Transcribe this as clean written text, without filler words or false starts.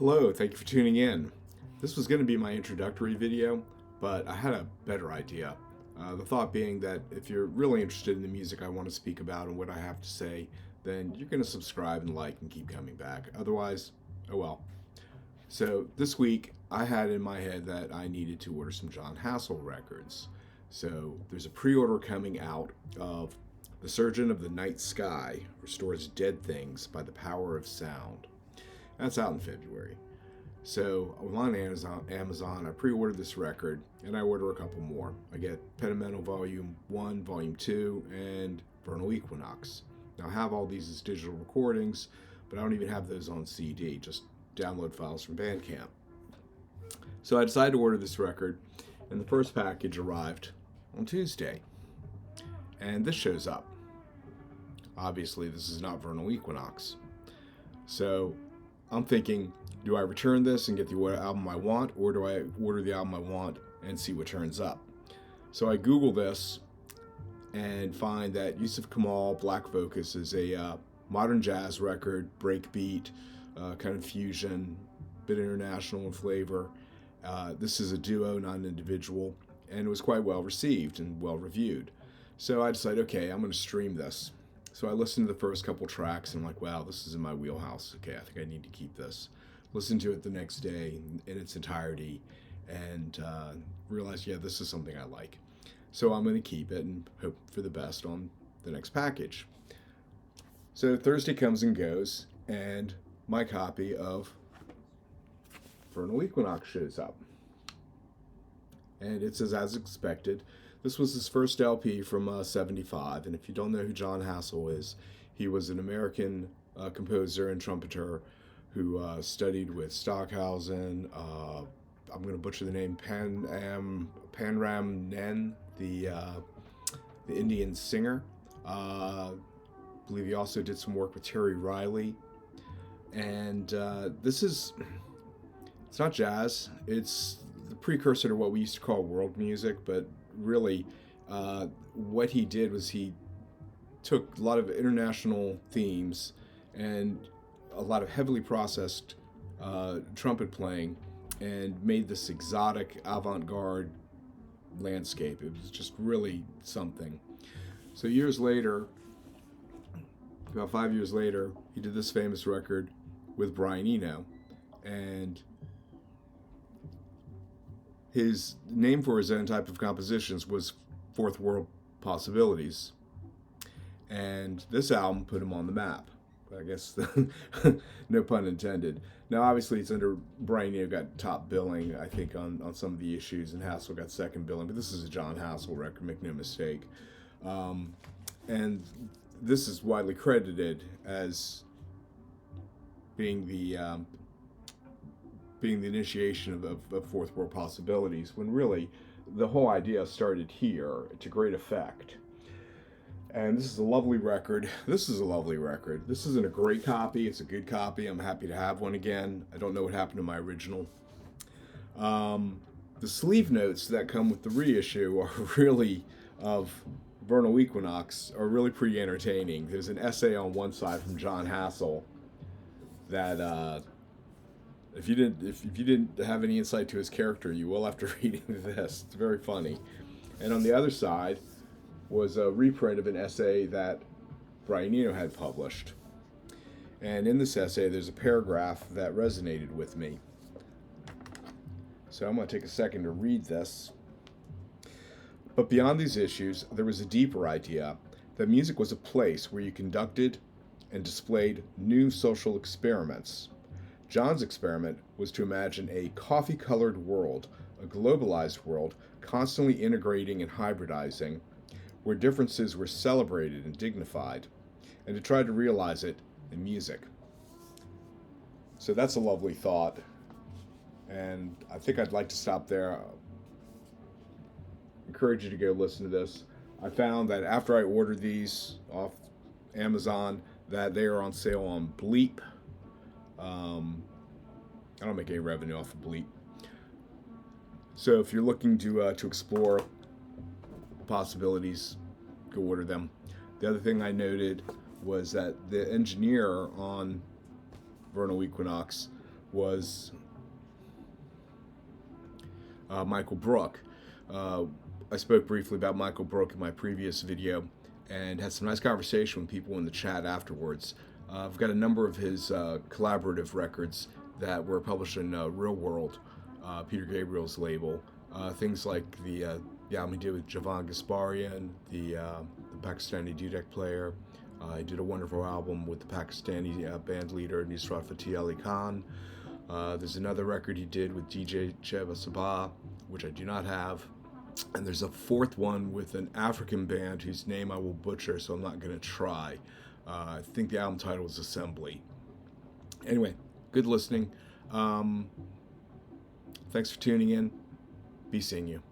Hello, thank you for tuning in. This was going to be my introductory video, but I had a better idea. The thought being that if you're really interested in the music I want to speak about and what I have to say, then you're going to subscribe and like and keep coming back. Otherwise, oh well. So this week, I had in my head that I needed to order some Jon Hassell records. So there's a pre-order coming out of The Surgeon of the Night Sky Restores Dead Things by the Power of Sound. That's out in February. So I'm on Amazon. I pre-ordered this record, and I order a couple more. I get Penimental Volume 1, Volume 2, and Vernal Equinox. Now I have all these as digital recordings, but I don't even have those on CD, just download files from Bandcamp. So I decided to order this record, and the first package arrived on Tuesday. And this shows up. Obviously, this is not Vernal Equinox. So I'm thinking, do I return this and get the album I want, or do I order the album I want and see what turns up? So I Google this and find that Yusuf Kamal Black Focus is a modern jazz record, breakbeat, kind of fusion, bit international in flavor. This is a duo, not an individual, and it was quite well received and well reviewed. So I decided, okay, I'm going to stream this. So I listened to the first couple tracks and I'm like, wow, this is in my wheelhouse. Okay, I think I need to keep this. Listened to it the next day in its entirety and realized, yeah, this is something I like. So I'm going to keep it and hope for the best on the next package. So Thursday comes and goes, and my copy of Vernal Equinox shows up. And it says, as expected, this was his first LP from '75, and if you don't know who Jon Hassell is, he was an American composer and trumpeter who studied with Stockhausen. I'm going to butcher the name, Panram Nen, the Indian singer. I believe he also did some work with Terry Riley. And it's not jazz. It's the precursor to what we used to call world music, but really what he did was he took a lot of international themes and a lot of heavily processed trumpet playing and made this exotic avant-garde landscape. It was just really something. So years later, about 5 years later, he did this famous record with Brian Eno, and his name for his own type of compositions was Fourth World Possibilities. And this album put him on the map. I guess, no pun intended. Now, obviously, it's under Brian Eno got top billing, I think, on some of the issues, and Hassell got second billing. But this is a Jon Hassell record, make no mistake. And this is widely credited as being the initiation of Fourth World Possibilities, when really the whole idea started here to great effect. And this is a lovely record. This isn't a great copy. It's a good copy. I'm happy to have one again. I don't know what happened to my original. The sleeve notes that come with the reissue are really, of Vernal Equinox, are really pretty entertaining. There's an essay on one side from Jon Hassell that if you didn't have any insight to his character, you will after reading this. It's very funny. And on the other side was a reprint of an essay that Brian Eno had published. And in this essay, there's a paragraph that resonated with me. So I'm going to take a second to read this. But beyond these issues, there was a deeper idea that music was a place where you conducted and displayed new social experiments. Jon's experiment was to imagine a coffee-colored world, a globalized world, constantly integrating and hybridizing, where differences were celebrated and dignified, and to try to realize it in music. So that's a lovely thought, and I think I'd like to stop there. Encourage you to go listen to this. I found that after I ordered these off Amazon, that they are on sale on Bleep. I don't make any revenue off of Bleep. So if you're looking to explore possibilities, go order them. The other thing I noted was that the engineer on Vernal Equinox was Michael Brook. I spoke briefly about Michael Brook in my previous video and had some nice conversation with people in the chat afterwards. I've got a number of his collaborative records that were published in Real World, Peter Gabriel's label. Things like the album he did with Javan Gasparian, the Pakistani dudek player. He did a wonderful album with the Pakistani band leader Nusrat Fateh Ali Khan. There's another record he did with DJ Cheba Sabah, which I do not have. And there's a fourth one with an African band whose name I will butcher, so I'm not going to try. I think the album title was Assembly. Anyway, good listening. Thanks for tuning in. Be seeing you.